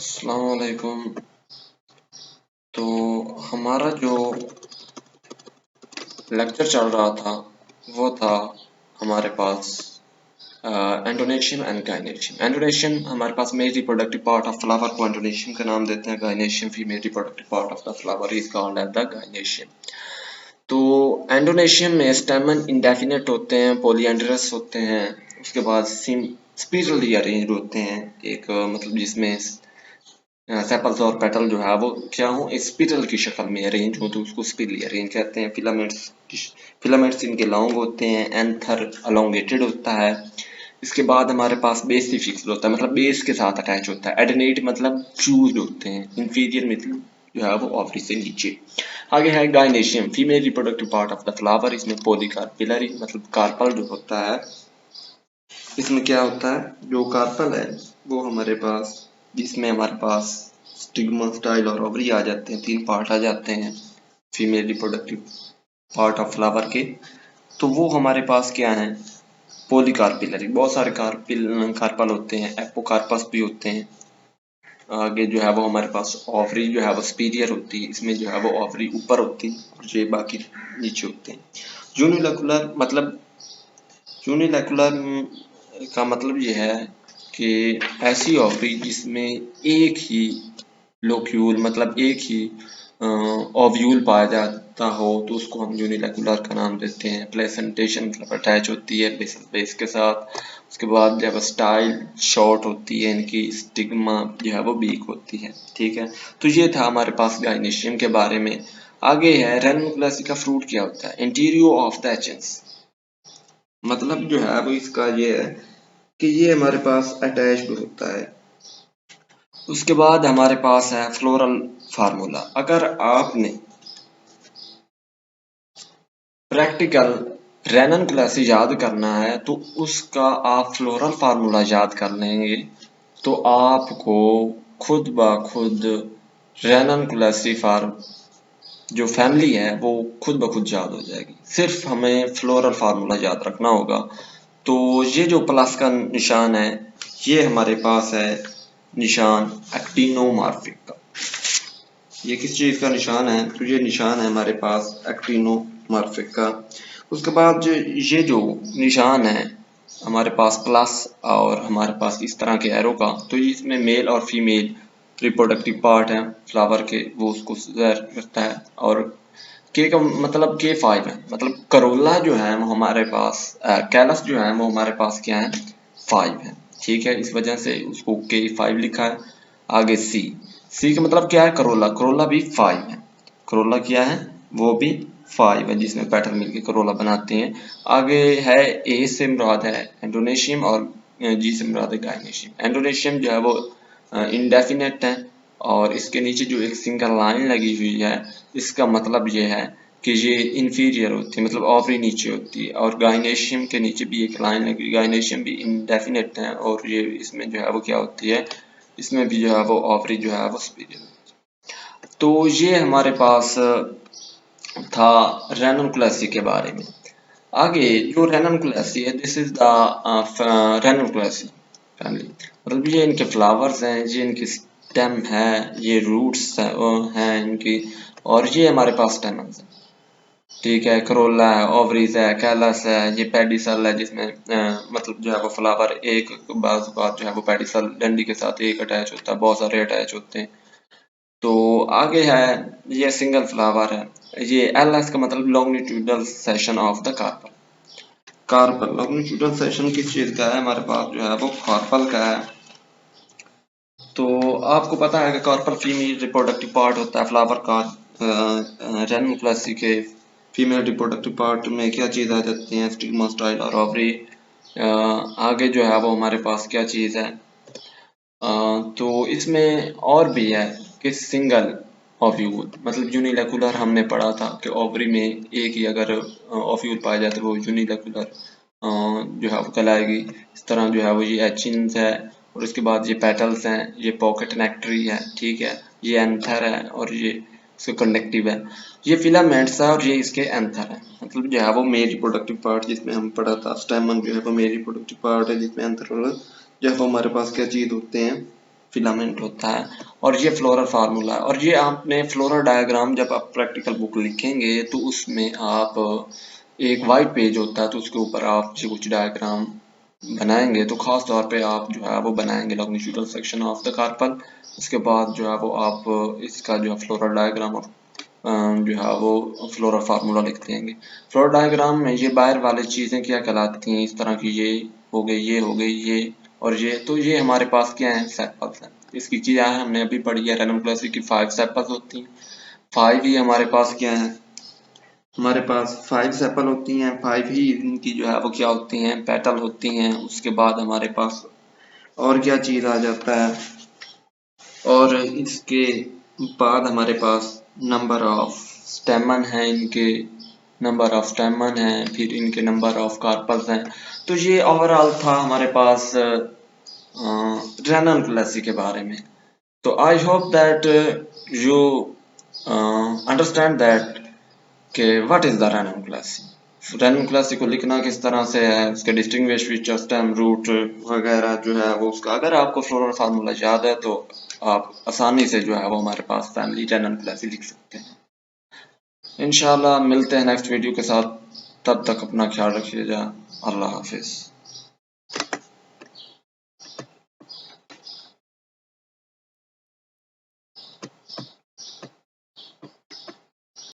अस्सलाम वालेकुम। तो हमारा जो लेक्चर चल रहा था वो था हमारे पास एंडोनेशियम एंड गायनेशियम। एंडोनेशियम हमारे पास male reproductive part of flower को एंडोनेशियम का नाम देते हैं। Gynoecium female reproductive part of the flower is called as the gynoecium. तो एंडोनेशियम में स्टेमन इंडेफिनेट होते हैं, पॉलीएंड्रस होते हैं, उसके बाद स्पिरली अरेंज्ड होते हैं। एक मतलब जिसमें सेपल्स और पेटल जो है वो क्या हो स्पिरल की शक्ल में अरेंज हो तो उसको स्पिरली अरेंज कहते हैं। फिलामेंट्स इनके लॉन्ग होते हैं, एंथर अलोंगेटेड होता है। इसके बाद हमारे पास बेस फिक्स होता है, मतलब बेस के साथ अटैच होता है। एडेनेट मतलब फ्यूज्ड होते हैं। इंफीरियर मतलब जो है वो ऑवरी से नीचे। आगे है gynoecium, female reproductive part of the flower. इसमें पॉलीकार्पिलरी मतलब कार्पल जो होता है, इसमें क्या होता है जो कार्पल है वो हमारे पास, जिसमें हमारे पास स्टिग्मा, स्टाइल और ओवरी आ जाते हैं, तीन पार्ट आ जाते हैं female reproductive part of flower के। तो वो हमारे पास क्या है पॉलीकार्पिलरी। बहुत सारे कार्पल होते हैं, एपोकार्पस भी होते हैं। आगे जो है वो हमारे पास ओवरी जो है वो स्पीरियर होती है, इसमें जो है वो ओवरी ऊपर होती है और ये बाकी नीचे होते हैं। यूनिलैकुलर का मतलब ये है कि ऐसी ओवरी जिसमें एक ही लोक्यूल मतलब एक ही ओव्यूल पाया जाता हो तो उसको हम यूनिलैकुलर का नाम देते हैं। प्लेसेंटेशन मतलब अटैच होती है बेसल बेस के साथ। उसके बाद जब स्टाइल शॉर्ट होती है, इनकी स्टिग्मा जो है वो वीक होती है। ठीक है, तो ये था हमारे पास गायनेशियम के बारे में। आगे है रेनोक्लेसी का फ्रूट क्या होता है। इंटीरियो ऑफ द एचेंस मतलब जो है वो इसका ये है कि ये हमारे पास अटैच्ड होता है। उसके बाद हमारे पास है फ्लोरल फार्मूला। अगर आपने प्रैक्टिकल रेनन याद करना है तो उसका आप फ्लोरल फार्मूला याद कर लेंगे तो आपको खुद ब खुद रेनन फार्म जो फैमिली है वो खुद ब खुद याद हो जाएगी। सिर्फ हमें फ्लोरल फार्मूला याद रखना होगा। तो ये जो प्लस का निशान है ये हमारे पास है निशान एक्टिनोमॉर्फिक का। ये किस चीज का निशान है तो ये निशान है हमारे पास एक्टिनोमॉर्फिक का। उसके बाद ये जो निशान है हमारे पास प्लस और हमारे पास इस तरह के एरो का, तो इसमें मेल और फीमेल रिप्रोडक्टिव पार्ट है फ्लावर के, वो उसको ज़ाहिर करता है। और के का मतलब K5 है, मतलब करोला जो है वो हमारे पास कैलस जो है वो हमारे पास क्या है 5 है। ठीक है, इस वजह से उसको K5 लिखा है। आगे सी का मतलब क्या है करोला, करोला भी 5 है। करोला क्या है वो भी 5 है, जिसमें पेटल मिलके करोला बनाते हैं। आगे है ए से मुराद है एंडोनेशियम और जी से मुराद है गायनेशियम। एंडोनेशियम जो है वो इंडेफिनेट है और इसके नीचे जो एक सिंगल लाइन लगी हुई है इसका मतलब ये है कि ये इंफीरियर होती है, मतलब ओवरी नीचे होती है। और गायनेशियम के नीचे भी एक लाइन लगी, गायनेशियम भी इंडेफिनेट है और ये इसमें जो है वो क्या होती है, इसमें भी जो है वो ओवरी जो है वो सुपीरियर होती है। तो ये हमारे पास था रेनोक्लेसी के बारे में। आगे जो रेनोक्लेसी है दिस इज द रेनोक्लेसी फैमिली, मतलब ये इनके फ्लावर्स हैं, ये इनकी स्टेम है, ये रूट्स हैं इनकी, और ये हमारे पास स्टेमन्स हैं। ठीक है, करोला है, ओवरीज है, कैलस है, ये पेडिसल है जिसमें मतलब जो है वो फ्लावर एक बाजू का जो है वो पेडिसल डंडी के साथ एक अटैच होता है, बहुत सारे अटैच होते हैं। तो आगे है ये सिंगल फ्लावर है। ये एल एस का मतलब longitudinal section of the carpel. Carpel longitudinal section किस चीज का है हमारे पास जो है वो कार्पल का है। तो आपको पता है कि कार्पल फीमेल रिप्रोडक्टिव पार्ट होता है फ्लावर का। रेनोक्लेसी के फीमेल रिप्रोडक्टिव पार्ट में क्या चीज आ जाती है स्टिग्मा, स्टाइल और ओवरी। आगे जो है वो हमारे पास क्या चीज है, तो इसमें और भी है कि सिंगल ओव्यूल मतलब यूनिलेकुलर हमने पढ़ा था कि ओवरी में एक ही अगर ओव्यूल पाया जाए तो वो यूनिलेकुलर जो है वो कहलाएगी। इस तरह जो है वो ये एचिन्स है और उसके बाद ये पेटल्स हैं, ये पॉकेट नेक्टरी है। ठीक है, ये एंथर है और ये इसके कंडक्टिव है। ये फिलामेंट्स है और ये इसके एंथर है, मतलब जो है वो मेल रिप्रोडक्टिव पार्ट जिसमें हम पढ़ा था। स्टेमन जो है वो मेल रिप्रोडक्टिव पार्ट है जिसमें एंथर और जो है वो हमारे पास क्या चीज होते हैं फिलामेंट होता है, और ये फ्लोरल फार्मूला है। और ये आपने फ्लोरल डायग्राम जब आप प्रैक्टिकल बुक लिखेंगे तो उसमें आप एक वाइट पेज होता है तो उसके ऊपर आप जो कुछ डायग्राम बनाएंगे तो खास तौर पे आप जो है वो बनाएंगे longitudinal section of the carpel. उसके बाद जो है वो आप इसका जो है फ्लोरल डायग्राम और जो है वो फ्लोरल फार्मूला लिख देंगे। फ्लोरल डायग्राम में ये बाहर वाली चीज़ें क्या कहलाती हैं, इस तरह की ये हो गई, ये हो गई, ये और ये, तो ये हमारे पास क्या है, सेपल्स हैं। इसकी क्या है, हमने अभी पढ़ी है रैनम क्लासिक की 5 सेपल्स होती हैं। 5 ही हमारे पास क्या है, हमारे पास 5 सेपल होती हैं। 5 ही इनकी जो है वो क्या होती हैं, पेटल होती हैं। उसके बाद हमारे पास और क्या चीज़ आ जाता है, और इसके बाद हमारे पास नंबर ऑफ स्टेमन है, इनके नंबर ऑफ स्टेमन है, फिर इनके नंबर ऑफ कार्पल्स हैं। तो ये ओवरऑल था हमारे पास रेनन क्लासी के बारे में। तो I hope that you understand that कि व्हाट इज द रेनन क्लासी। रेनन क्लासी को लिखना किस तरह से है, उसके डिस्टिंग्विश फीचर, स्टेम, रूट वगैरह जो है वो उसका, अगर आपको फ्लोरल फार्मूला याद है तो आप आसानी से जो है वो हमारे पास फैमिली रेनन क्लासी लिख सकते हैं। इंशाल्लाह मिलते हैं नेक्स्ट वीडियो के साथ, तब तक अपना ख्याल रखिएगा। अल्लाह हाफिज।